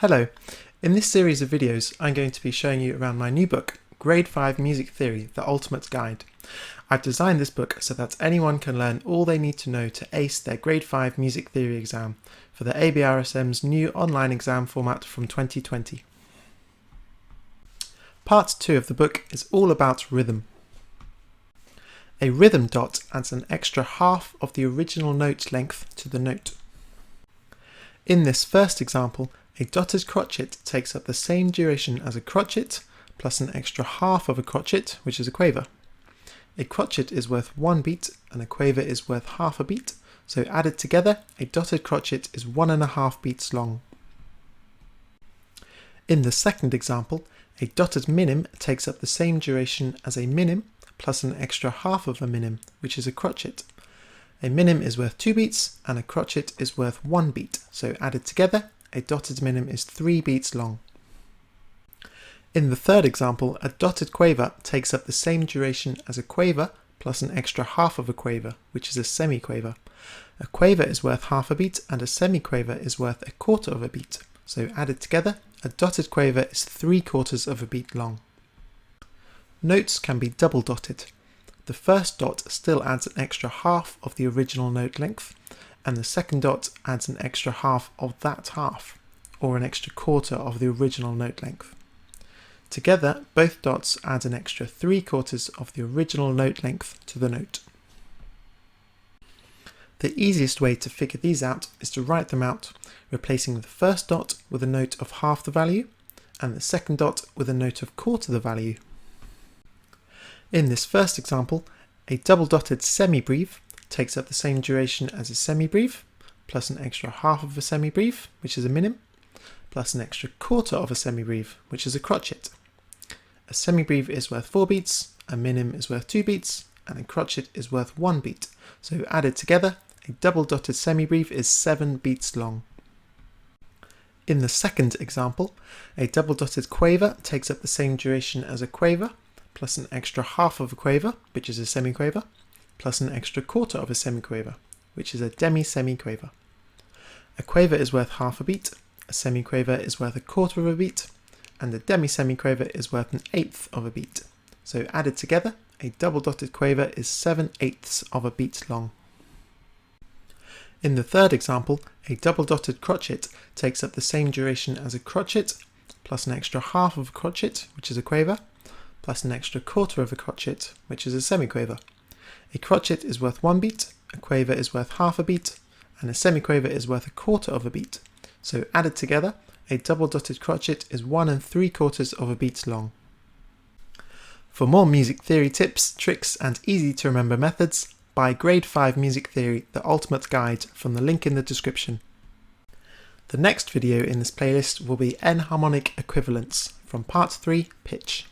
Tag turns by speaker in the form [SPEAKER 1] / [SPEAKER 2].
[SPEAKER 1] Hello, in this series of videos I'm going to be showing you around my new book, Grade 5 Music Theory, The Ultimate Guide. I've designed this book so that anyone can learn all they need to know to ace their Grade 5 Music Theory exam for the ABRSM's new online exam format from 2020. Part 2 of the book is all about rhythm. A rhythm dot adds an extra half of the original note length to the note. In this first example, a dotted crotchet takes up the same duration as a crotchet plus an extra half of a crotchet, which is a quaver. A crotchet is worth 1 beat and a quaver is worth half a beat, so added together, a dotted crotchet is 1.5 beats long. In the second example, a dotted minim takes up the same duration as a minim plus an extra half of a minim, which is a crotchet. A minim is worth 2 beats and a crotchet is worth 1 beat, so added together, a dotted minim is 3 beats long. In the third example, a dotted quaver takes up the same duration as a quaver plus an extra half of a quaver, which is a semiquaver. A quaver is worth half a beat and a semiquaver is worth a quarter of a beat, so added together, a dotted quaver is 3/4 of a beat long. Notes can be double dotted. The first dot still adds an extra half of the original note length, and the second dot adds an extra half of that half, or an extra quarter of the original note length. Together, both dots add an extra 3/4 of the original note length to the note. The easiest way to figure these out is to write them out, replacing the first dot with a note of half the value, and the second dot with a note of quarter the value. In this first example, a double dotted semibreve takes up the same duration as a semibreve, plus an extra half of a semibreve, which is a minim, plus an extra quarter of a semibreve, which is a crotchet. A semibreve is worth 4 beats, a minim is worth 2 beats, and a crotchet is worth 1 beat, so added together, a double dotted semibreve is 7 beats long. In the second example, a double dotted quaver takes up the same duration as a quaver, plus an extra half of a quaver, which is a semiquaver, plus an extra quarter of a semiquaver, which is a demi-semiquaver. A quaver is worth half a beat, a semiquaver is worth a quarter of a beat, and a demi-semiquaver is worth 1/8 of a beat. So added together, a double dotted quaver is 7/8 of a beat long. In the third example, a double dotted crotchet takes up the same duration as a crotchet, plus an extra half of a crotchet, which is a quaver, plus an extra quarter of a crotchet, which is a semiquaver. A crotchet is worth 1 beat, a quaver is worth half a beat, and a semiquaver is worth a quarter of a beat. So added together, a double dotted crotchet is 1 3/4 of a beat long. For more music theory tips, tricks, and easy to remember methods, buy Grade 5 Music Theory, The Ultimate Guide from the link in the description. The next video in this playlist will be enharmonic equivalence from Part 3, Pitch.